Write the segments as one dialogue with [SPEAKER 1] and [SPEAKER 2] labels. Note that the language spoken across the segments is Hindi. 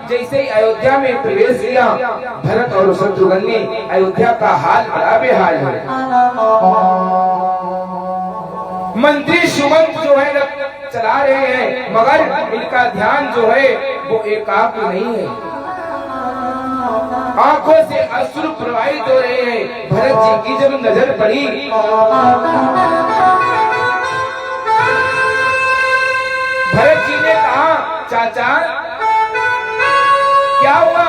[SPEAKER 1] जैसे ही अयोध्या में प्रवेश किया, भरत और शत्रुघ्न ने अयोध्या का हाल बड़ा बेहाल है। मंत्री सुमंत जो है चला रहे हैं, मगर इनका ध्यान जो है वो एकाग्र नहीं है। आंखों से अश्रु प्रवाहित हो रहे हैं। भरत जी की जब नजर पड़ी, भरत जी ने कहा, चाचा क्या हुआ,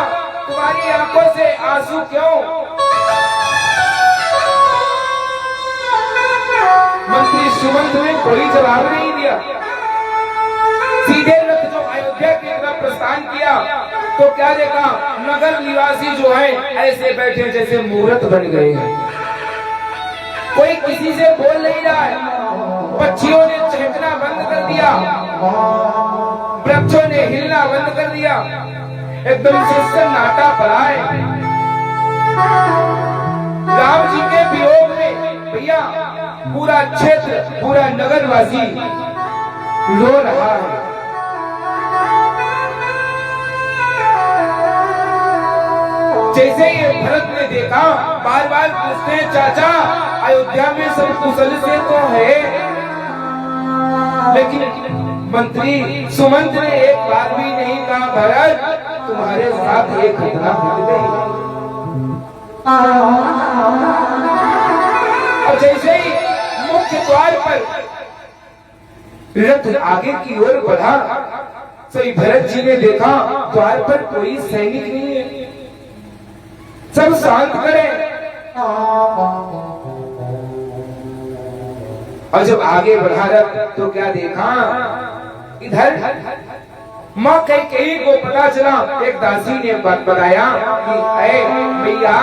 [SPEAKER 1] तुम्हारी आंखों से आंसू क्यों? मंत्री सुमंत ने कोई जवाब नहीं दिया। सीधे रथ जो अयोध्या की तरफ प्रस्थान किया तो क्या देखा, नगर निवासी जो है ऐसे बैठे जैसे मूर्त बन गए हैं। कोई किसी से बोल नहीं रहा है। पक्षियों ने चहकना बंद कर दिया, वृक्षों ने हिलना बंद कर दिया, एकदम से सन्नाटा पड़ा है। राम जी के वियोग में भैया पूरा क्षेत्र, पूरा नगरवासी रो रहा है। जैसे ही भरत ने देखा, बार बार पूछते हैं, चाचा अयोध्या में सब कुशल से तो है, लेकिन मंत्री सुमंत ने एक बार भी नहीं कहा, भरत तुम्हारे साथ एक घटना घट गई। और जैसे ही मुख्य द्वार पर रथ आगे की ओर बढ़ा, सही भरत जी ने देखा द्वार पर कोई सैनिक नहीं है, सब शांत करें। और जब आगे बढ़ा रथ तो क्या देखा, इधर माँ कैकेयी को पता चला, एक दासी ने बताया कि ऐ भैया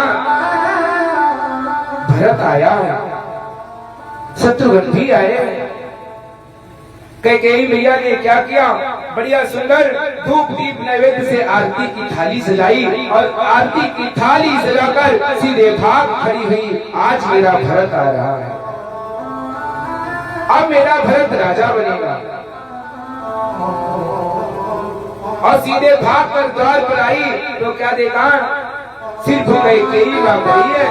[SPEAKER 1] भरत आया है, शत्रुघ्न भी आए। कैकेयी भैया ने क्या किया, बढ़िया सुंदर धूप दीप नैवेद्य से आरती की थाली सजाई और आरती की थाली सजाकर सीधे भाग खड़ी हुई, आज मेरा भरत आ रहा है, अब मेरा भरत राजा बनेगा। और सीधे भाग कर द्वार पर आई तो क्या देखा, सिर्फ कैकेयी मां खड़ी है।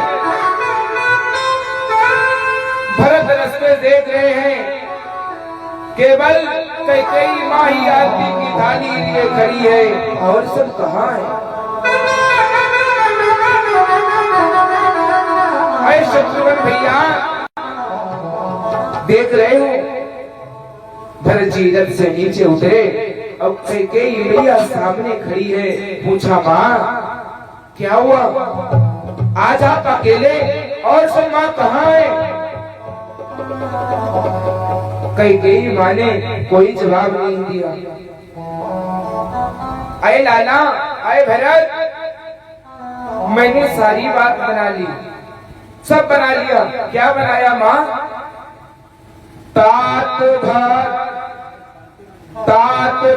[SPEAKER 1] भरत रास्ते देख रहे हैं, केवल कैकेयी मां ही आरती की थाली लिए खड़ी है, और सब कहाँ है? अरे शत्रुघ्न भैया देख रहे हो? भरत जी रथ से नीचे उतरे, अब कैकेयी भैया सामने खड़ी है। पूछा, माँ क्या हुआ, आज आप अकेले और सब माँ कहाँ है? कैकेयी माँ ने कोई जवाब नहीं दिया। अरे लाला, अरे भरत, मैंने सारी बात बना ली, सब बना लिया। क्या बनाया माँ? तात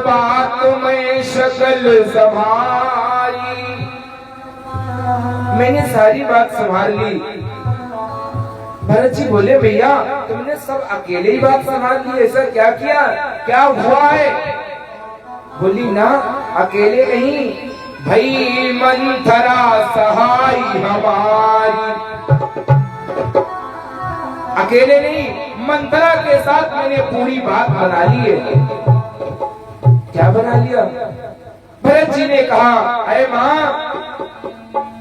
[SPEAKER 1] बात में शकल संभाली, मैंने सारी बात संभाल ली। भरत जी बोले, भैया तुमने सब अकेले ही बात संभाल ली, ऐसा क्या किया, क्या हुआ है? बोली ना, अकेले नहीं, भई मंथरा सहाय हमारी, अकेले नहीं, मंथरा के साथ मैंने पूरी बात बना ली है। क्या बना लिया? भरत जी ने कहा, अरे माँ,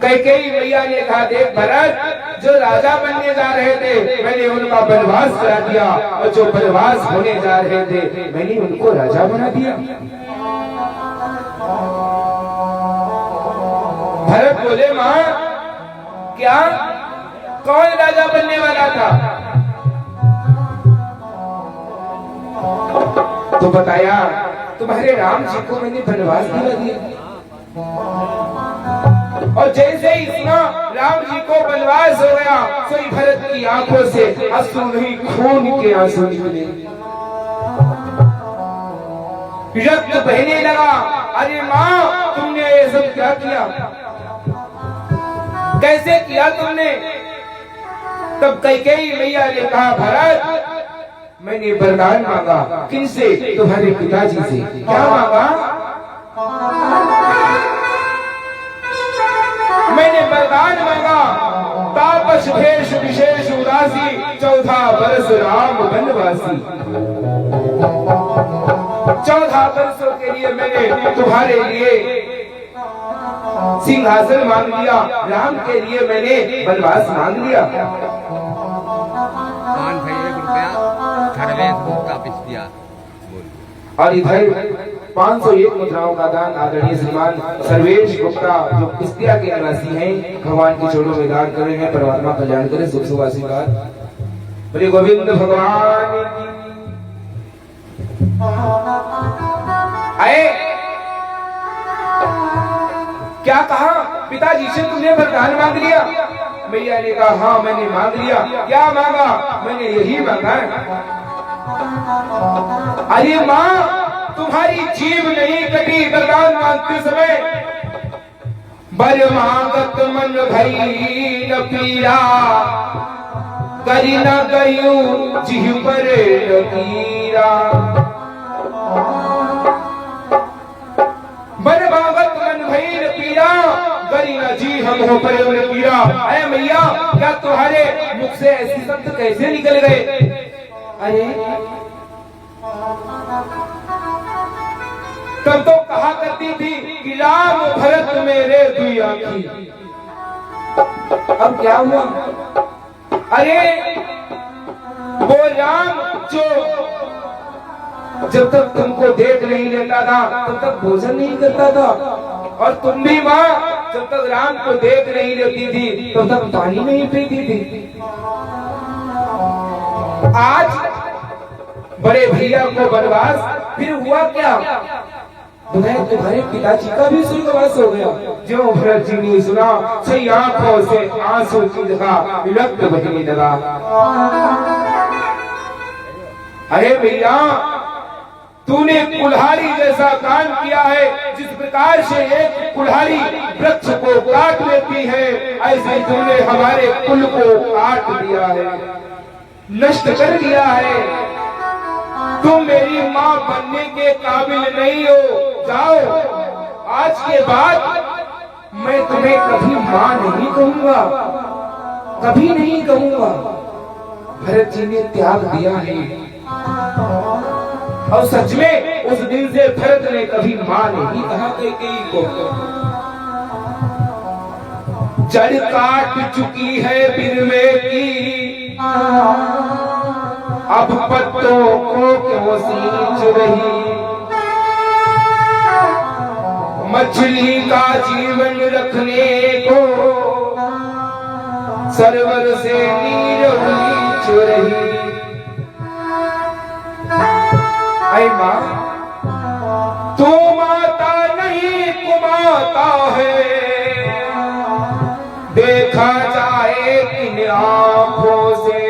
[SPEAKER 1] कैकेयी भैया ने कहा, देख भरत, जो राजा बनने जा रहे थे मैंने उनका वनवास करा दिया, और जो वनवास होने जा रहे थे मैंने उनको राजा बना दिया। भरत बोले, माँ क्या, कौन राजा बनने वाला था? तो बताया, तुम्हारे राम जी को मैंने वनवास दिला दिया। और जैसे ही सुना राम जी को वनवास हो गया, सोई भरत की आंखों से अश्रु नहीं, खून के आंसू निकले, रक्त बहने लगा। अरे माँ, तुमने ये सब क्या किया, कैसे किया तुमने? तब कैकेयी मैया ने कहा, भरत मैंने वरदान मांगा, किनसे? तुम्हारे पिताजी से। क्या मांगा? भेष विशेष उदासी 14 बरस राम वनवासी। 14 वर्षों के लिए मैंने तुम्हारे लिए सिंहासन मांग लिया, राम के लिए मैंने वनवास मांग लिया। और इधर 501 मुद्राओं का दान आदरणीय श्रीमान सर्वेश गुप्ता जो कुस्तिया के निवासी हैं, भगवान के चरणों में दान कर रहे हैं। परमात्मा कल्याण करे, सुख शुभ आशीर्वाद। बोले गोविंद भगवान आए। क्या कहा? पिताजी से तुमने वरदान मांग लिया? मैया ने कहा हाँ मैंने मांग लिया। क्या मांगा? मैंने यही मांगा। अरे माँ तुम्हारी जीव नहीं कटी वरदान मांगते समय। बर मांगत मन भई न पीरा, करी न गयू जीव पर लकीरा। बर मांगत मन भई न पीरा, करी न जी हम हो पर पीरा। अरे मैया क्या तुम्हारे मुख से ऐसे शब्द कैसे निकल गए? अरे तब तो कहा करती थी कि राम भरत मेरे दुई आँखी। अब क्या हुआ? अरे वो राम जो जब तक तुमको देख नहीं लेता था तब तक भोजन नहीं करता था, और तुम भी माँ जब तक राम को देख नहीं लेती थी तब तक पानी नहीं पीती थी। आज बड़े भैया को वनवास, फिर हुआ क्या? तुम्हारे पिताजी का भी स्वर्गवास हो गया। जो भरत जी ने सुना सही आंखों से आंसू की जगह विलक्त बहने लगा। अरे भैया तूने कुल्हाड़ी जैसा काम किया है। जिस प्रकार से एक कुल्हाड़ी वृक्ष को काट लेती है, ऐसे तुमने हमारे कुल को काट दिया है, नष्ट कर दिया है। तुम मेरी माँ बनने के काबिल नहीं हो। जाओ, आज के बाद मैं तुम्हें कभी माँ नहीं कहूंगा, कभी नहीं कहूंगा। भरत जी ने त्याग दिया है, और सच में उस दिन से भरत ने कभी माँ नहीं कहा कैकेयी को। जड़ काट चुकी है बिरवे की, अब पत्तों को क्यों सींच रही। मछली का जीवन रखने को सरवर से नीर नीच रही। ऐ माँ तू माता नहीं कुमाता है, देखा जाए इन आंखों से।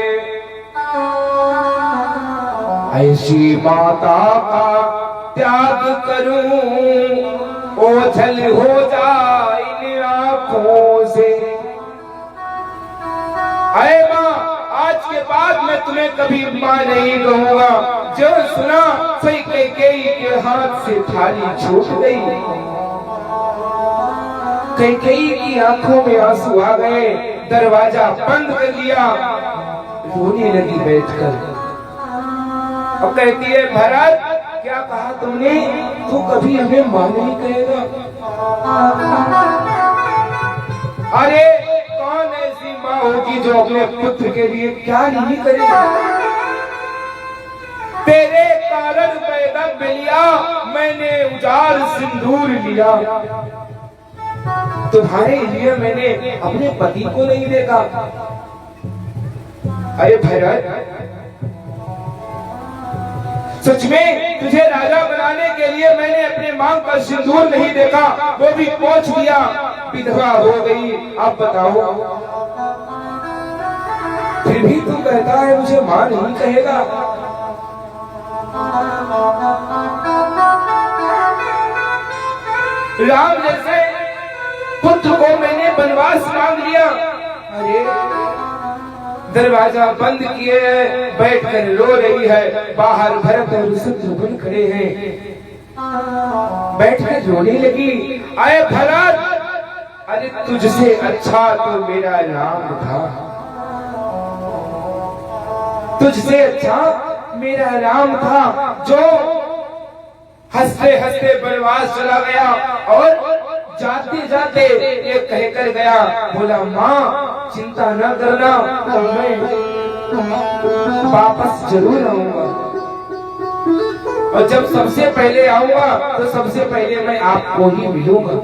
[SPEAKER 1] ऐसी माता का त्याग करूं, ओझल हो जाए इन आंखों से। अरे माँ आज के बाद मैं तुम्हें कभी माँ नहीं कहूंगा। जो सुना सही कैकेयी के हाथ से थाली छूट गई। कैकेयी की आंखों में आंसू आ गए, दरवाजा बंद कर लिया, रोने लगी बैठकर। और कहती है भरत क्या कहा तुमने? तू कभी हमें मां नहीं कहेगा? अरे कौन ऐसी माँ होगी जो अपने पुत्र के लिए क्या नहीं करेगी? तेरे कारण पैदा लिया मैंने, उजाड़ सिंदूर लिया। तुम्हारे लिए मैंने अपने पति को नहीं देखा। अरे भरत सच में तुझे राजा बनाने के लिए मैंने अपने मांग पर सिंदूर नहीं देखा, वो भी पोंछ दिया, विधवा हो गई। अब बताओ फिर भी तू कहता है मुझे मां नहीं कहेगा। राम जैसे पुत्र को मैंने वनवास मांग लिया। अरे दरवाजा बंद किए बैठकर रो रही है, बाहर भरत और शत्रुघ्न खड़े हैं, बैठकर रोने लगी। आए भरत, अरे तुझसे अच्छा तो मेरा राम था। तुझसे अच्छा मेरा राम था जो हंसते हंसते बनवास चला गया और जाते जाते ये कहकर गया, बोला माँ चिंता न करना, मैं वापस जरूर आऊंगा और जब सबसे पहले आऊंगा तो सबसे पहले मैं आपको ही मिलूंगा।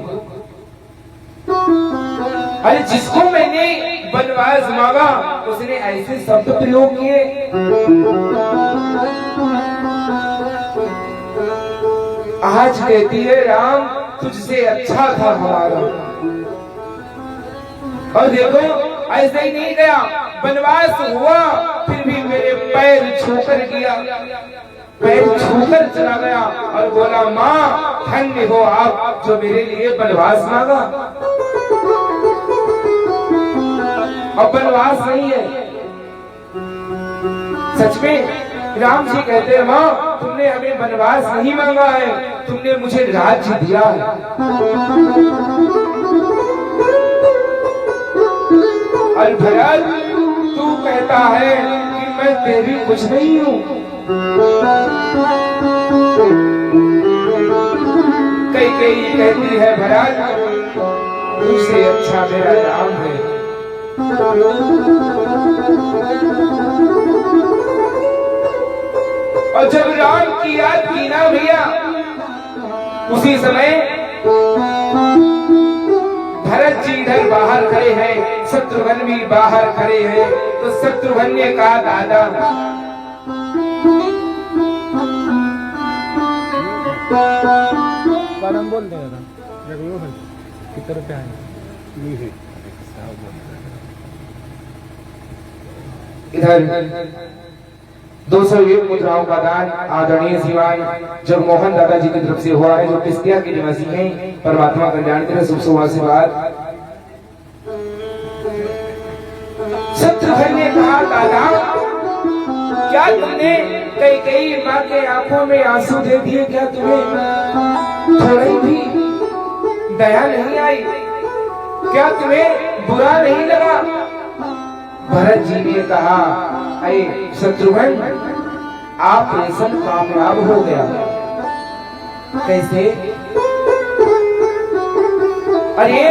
[SPEAKER 1] अरे जिसको मैंने बनवास मांगा उसने ऐसे शब्द प्रयोग किए। आज कहती है राम तुझसे अच्छा था हमारा, और देखो ऐसा ही नहीं गया, बनवास हुआ फिर भी मेरे पैर छूकर किया, पैर छूकर चला गया और बोला माँ धन्य हो आप जो मेरे लिए बनवास मांगा। अब बनवास नहीं है, सच में राम जी कहते हैं माँ तुमने हमें बनवास नहीं मांगा है, तुमने मुझे राज्य दिया है। और भरत तू कहता है कि मैं तेरी कुछ नहीं हूँ, कई कहती है भरत तुझसे अच्छा मेरा राम है। और जब राम की याद की ना भैया, उसी समय भरत जी इधर बाहर खड़े हैं, शत्रुघ्न भी बाहर खड़े हैं, तो शत्रुघ्न ने कहा दादा
[SPEAKER 2] बोल दे कितने रुपया है
[SPEAKER 1] इधर 201 मुद्राओं का दान आदरणीय श्रीमान जगमोहन दादा जी की तरफ से हुआ है, जो किस्तिया के निवासी हैं। परमात्मा कल्याण के शुभ शुभ आशीर्वाद। शत्रुघ्न ने कहा दादा क्या तुमने कई माँ के आंखों में आंसू दे दिए, क्या तुम्हें थोड़ी भी दया नहीं आई, क्या तुम्हें बुरा नहीं लगा? भरत जी ने कहा अरे शत्रुघ्न ऑपरेशन कामयाब हो गया। कैसे? अरे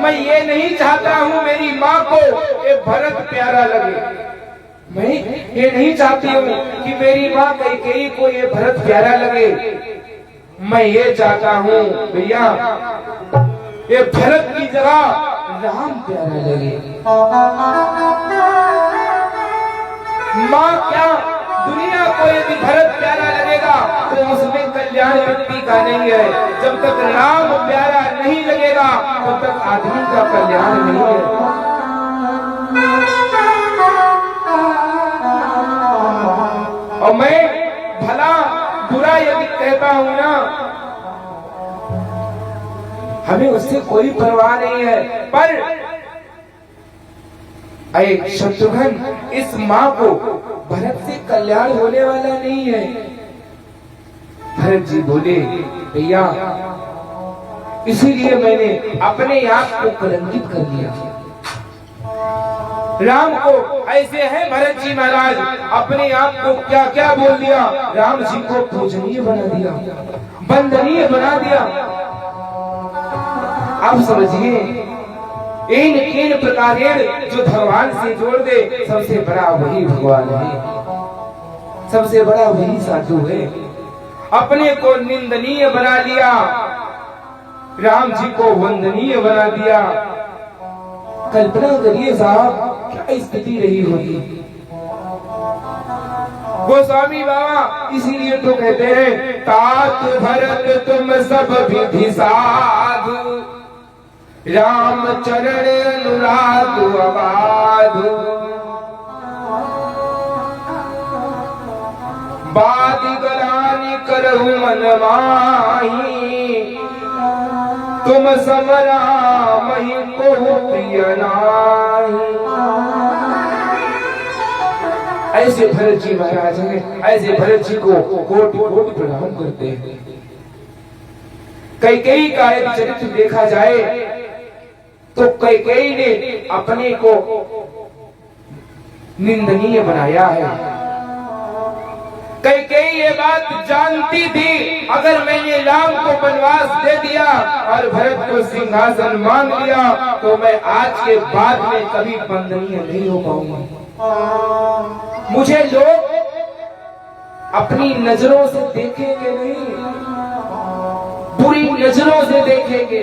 [SPEAKER 1] मैं ये नहीं चाहता हूँ मेरी माँ को ये भरत प्यारा लगे, मैं ये नहीं चाहती हूँ कि मेरी माँ कैकेयी को ये भरत प्यारा लगे, मैं ये चाहता हूँ भैया ये भरत की जगह राम प्यारा लगे। माँ क्या दुनिया को यदि भरत प्यारा लगेगा तो उसमें कल्याण व्यक्ति का नहीं है, जब तक राम प्यारा नहीं लगेगा तब तक आदमी का कल्याण नहीं है। और मैं भला बुरा यदि कहता हूँ ना, हमें उससे कोई परवाह नहीं है, पर अरे शत्रुघ्न इस माँ को भरत से कल्याण होने वाला नहीं है। भरत जी बोले भैया इसीलिए मैंने अपने आप को कलंकित कर दिया। राम को ऐसे है भरत जी महाराज, अपने आप को क्या क्या बोल दिया, राम जी को पूजनीय बना दिया, वंदनीय बना दिया। आप समझिए इन प्रकार जो भगवान से जोड़ दे सबसे बड़ा वही भगवान है, सबसे बड़ा वही साधु है। अपने को निंदनीय बना लिया, राम जी को वंदनीय बना दिया। कल्पना करिए साहब क्या स्थिति रही होगी। गोस्वामी बाबा इसीलिए तो कहते हैं तात भरत तुम सब विधि साधु, राम चरण अनुराग अगाधु, बादि गलानि करहु मन माही, तुम सम राम ही को प्रिय नाहि। ऐसे भरत जी महाराज हैं, ऐसे भरत जी को कोटि कोटि प्रणाम करते हैं। कैकेयी का यदि चरित्र देखा जाए तो कैकेयी ने अपने को निंदनीय बनाया है, कैकेयी ये बात जानती थी, अगर मैंने राम को वनवास दे दिया और भरत को सिंहासन मांग लिया तो मैं आज के बाद में कभी वंदनीय नहीं हो पाऊंगा। मुझे लोग अपनी नजरों से देखेंगे नहीं, बुरी नजरों से देखेंगे,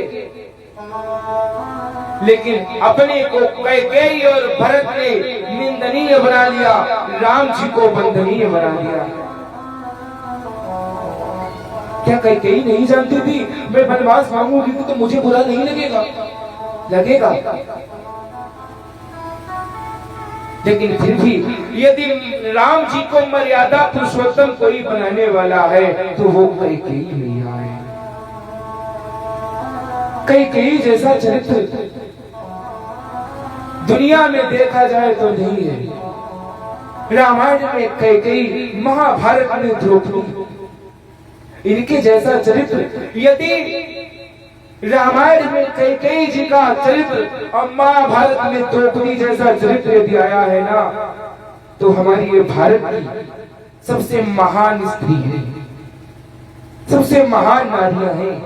[SPEAKER 1] लेकिन अपने को कैकेयी और भरत ने निंदनीय बना लिया, राम जी को वंदनीय बना दिया। क्या कैकेयी नहीं जानती थी मैं वनवास मांगूंगी तो मुझे बुरा नहीं लगेगा? लगेगा। लेकिन फिर भी यदि राम जी को मर्यादा पुरुषोत्तम कोई बनाने वाला है तो वो कैकेयी नहीं आए। कैकेयी जैसा चरित्र दुनिया में देखा जाए तो नहीं है। रामायण में कैकेयी, महाभारत में द्रौपदी, इनके जैसा चरित्र यदि रामायण में कैकेयी जी का चरित्र और महाभारत में द्रौपदी जैसा चरित्र यदि आया है ना, तो हमारी ये भारत की सबसे महान स्त्री है, सबसे महान नारियां हैं।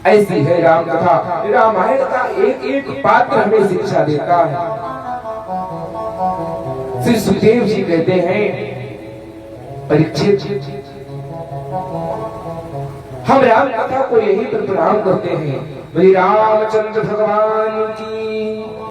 [SPEAKER 1] ऐसी है राम कथा। रामायण का एक एक पात्र हमें शिक्षा देता है। श्री सुखदेव जी कहते हैं, परीक्षित हम राम कथा को यही पर प्रणाम करते हैं। श्री रामचंद्र भगवान की